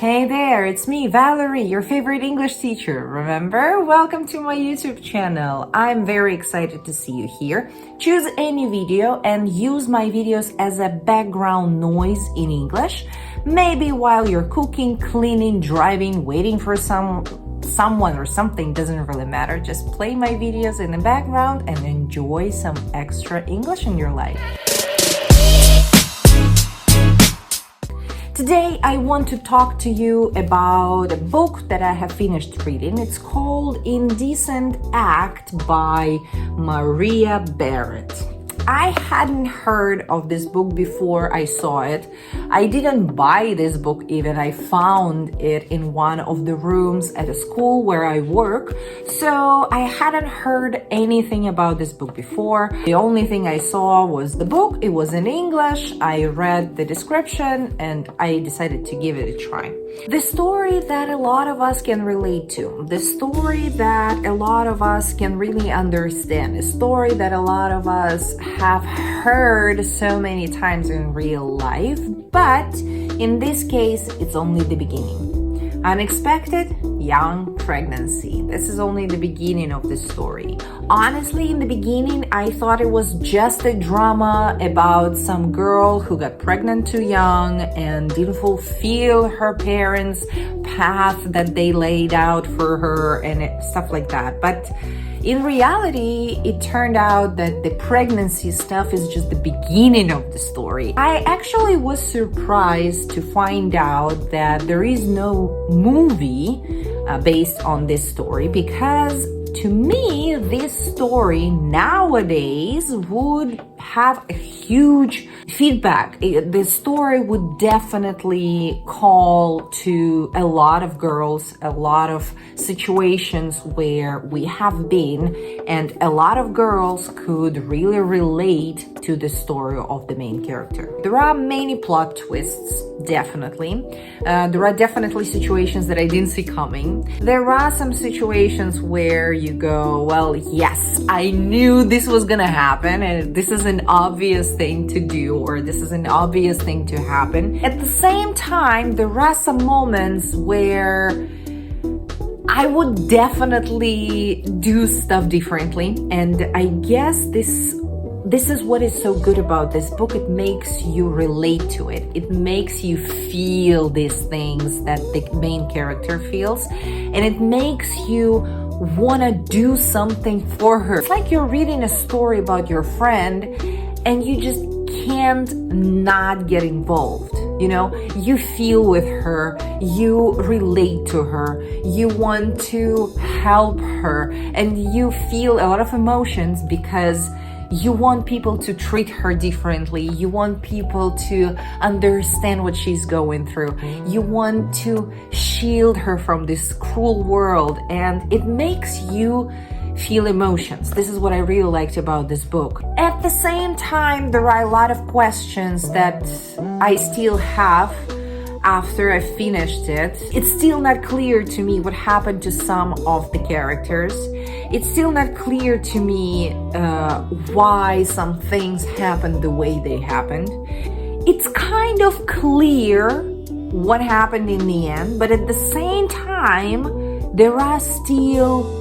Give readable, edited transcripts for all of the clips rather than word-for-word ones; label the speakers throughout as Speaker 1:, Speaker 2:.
Speaker 1: Hey there, it's me, Valerie, your favorite English teacher. Remember? Welcome to my YouTube channel. I'm very excited to see you here. Choose any video and use my videos as a background noise in English. Maybe while you're cooking, cleaning, driving, waiting for someone or something, doesn't really matter. Just play my videos in the background and enjoy some extra English in your life. Today, I want to talk to you about a book that I have finished reading. It's called Indecent Act by Maria Barrett. I hadn't heard of this book before I saw it. I didn't buy this book even. I found it in one of the rooms at a school where I work. So I hadn't heard anything about this book before. The only thing I saw was the book. It was in English. I read the description and I decided to give it a try. The story that a lot of us can relate to, the story that a lot of us can really understand, a story that a lot of us have heard so many times in real life, but in this case, it's only the beginning. Unexpected young pregnancy. This is only the beginning of the story. Honestly, in the beginning, I thought it was just a drama about some girl who got pregnant too young and didn't fulfill her parents' path that they laid out for her and stuff like that. But in reality, it turned out that the pregnancy stuff is just the beginning of the story. I actually was surprised to find out that there is no movie based on this story, because to me, this story nowadays would have a huge feedback. The story would definitely call to a lot of girls, a lot of situations where we have been, and a lot of girls could really relate to the story of the main character. There are many plot twists, definitely. There are definitely situations that I didn't see coming. There are some situations where you go, well, yes, I knew this was gonna happen, and this is an obvious thing to do, or this is an obvious thing to happen. At the same time, there are some moments where I would definitely do stuff differently, and I guess this is what is so good about this book. It makes you relate to it. It makes you feel these things that the main character feels, and it makes you want to do something for her. It's like you're reading a story about your friend and you just can't not get involved. You know, you feel with her, you relate to her, you want to help her, and you feel a lot of emotions because you want people to treat her differently. You want people to understand what she's going through. You want to shield her from this cruel world, and it makes you feel emotions. This is what I really liked about this book. At the same time, there are a lot of questions that I still have after I finished it. It's still not clear to me what happened to some of the characters. It's still not clear to me why some things happened the way they happened. It's kind of clear what happened in the end, but at the same time, there are still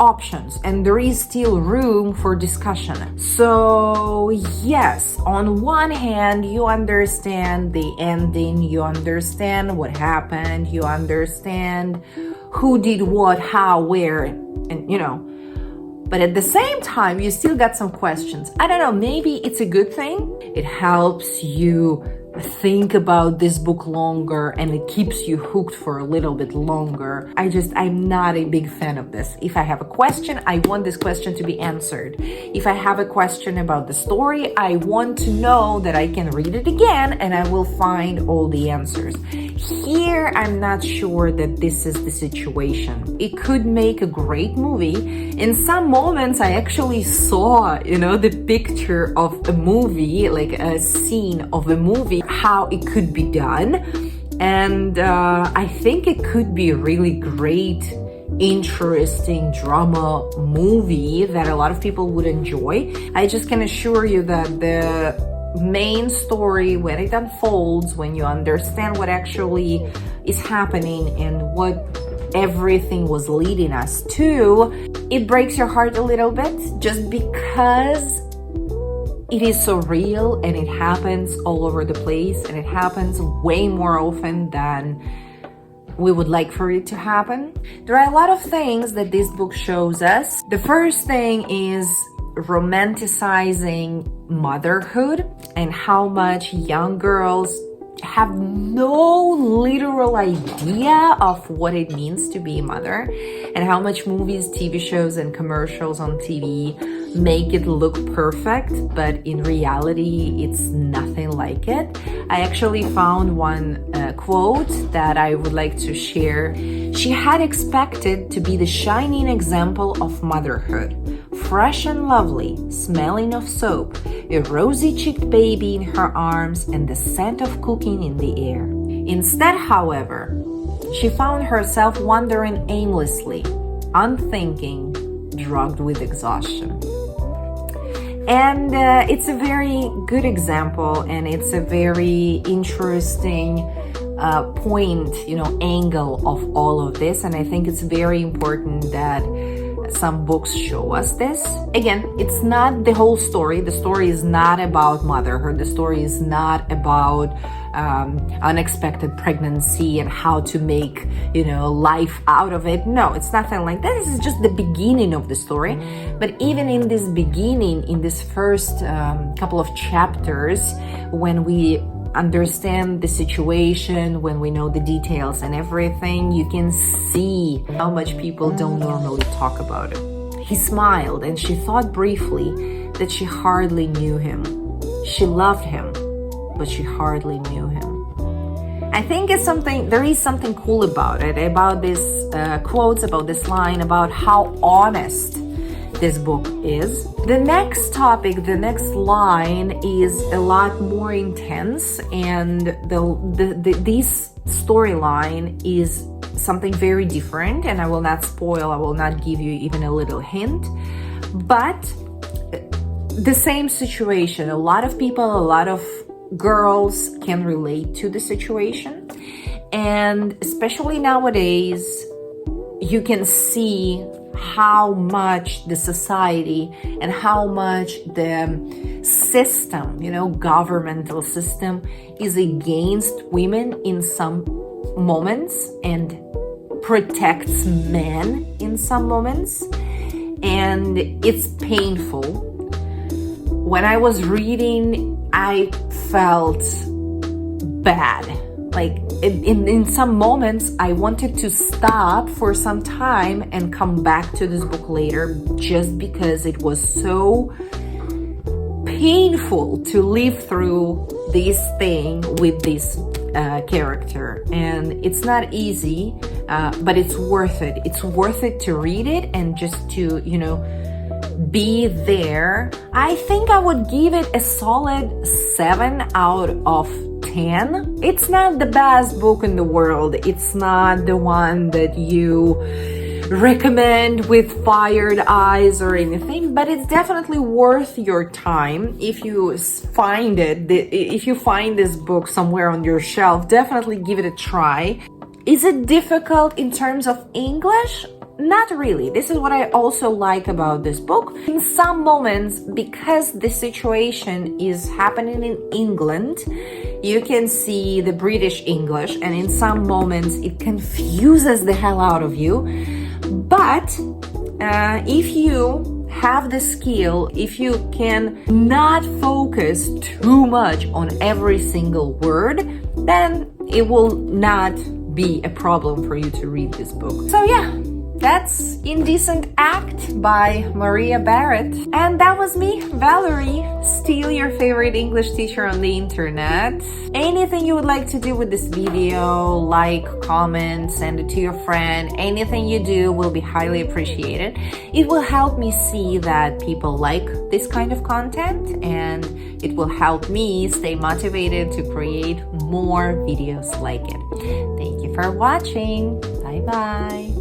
Speaker 1: options and there is still room for discussion. So yes, on one hand, you understand the ending, you understand what happened, you understand who did what, how, where, and you know, but at the same time, you still got some questions. I don't know, maybe it's a good thing. It helps you think about this book longer and it keeps you hooked for a little bit longer. I'm not a big fan of this. If I have a question, I want this question to be answered. If I have a question about the story, I want to know that I can read it again and I will find all the answers. Here, I'm not sure that this is the situation. It could make a great movie. In some moments, I actually saw, the picture of a movie, like a scene of a movie, how it could be done. And I think it could be a really great, interesting drama movie that a lot of people would enjoy. I just can assure you that main story, when it unfolds, when you understand what actually is happening and what everything was leading us to, it breaks your heart a little bit just because it is so real and it happens all over the place, and it happens way more often than we would like for it to happen. There are a lot of things that this book shows us. The first thing is romanticizing motherhood and how much young girls have no literal idea of what it means to be a mother, and how much movies, TV shows, and commercials on TV make it look perfect, but in reality it's nothing like it. I actually found one quote that I would like to share. She had expected to be the shining example of motherhood, fresh and lovely, smelling of soap, a rosy-cheeked baby in her arms, and the scent of cooking in the air. Instead, however, she found herself wandering aimlessly, unthinking, drugged with exhaustion. And it's a very good example, and it's a very interesting point, angle of all of this. And I think it's very important that some books show us this. Again, it's not the whole story. The story is not about motherhood. The story is not about unexpected pregnancy and how to make, life out of it. No, it's nothing like that. This is just the beginning of the story. But even in this beginning, in this first couple of chapters, when we understand the situation, when we know the details and everything, you can see how much people don't normally talk about it. He smiled, and she thought briefly that she hardly knew him. She loved him, but she hardly knew him. I think there is something cool about it, about this quotes, about this line, about how honest this book is. The next topic, the next line is a lot more intense, and this storyline is something very different, and I will not spoil, I will not give you even a little hint, but the same situation. A lot of people, a lot of girls can relate to the situation, and especially nowadays, you can see how much the society and how much the system, governmental system, is against women in some moments and protects men in some moments, and it's painful. When I was reading, I felt bad. Like in some moments, I wanted to stop for some time and come back to this book later, just because it was so painful to live through this thing with this character. And it's not easy, but it's worth it. It's worth it to read it and just to, be there. I think I would give it a solid 7 out of 10. It's not the best book in the world. It's not the one that you recommend with fired eyes or anything, but it's definitely worth your time. If you find this book somewhere on your shelf, definitely give it a try. Is it difficult in terms of English? Not really. This is what I also like about this book. In some moments, because the situation is happening in England, you can see the British English, and in some moments it confuses the hell out of you. But if you have the skill, if you can not focus too much on every single word, then it will not be a problem for you to read this book. So yeah, that's Indecent Act by Maria Barrett. And that was me, Valerie, still your favorite English teacher on the internet. Anything you would like to do with this video, like, comment, send it to your friend, anything you do will be highly appreciated. It will help me see that people like this kind of content, and it will help me stay motivated to create more videos like it. Thank you for watching. Bye bye.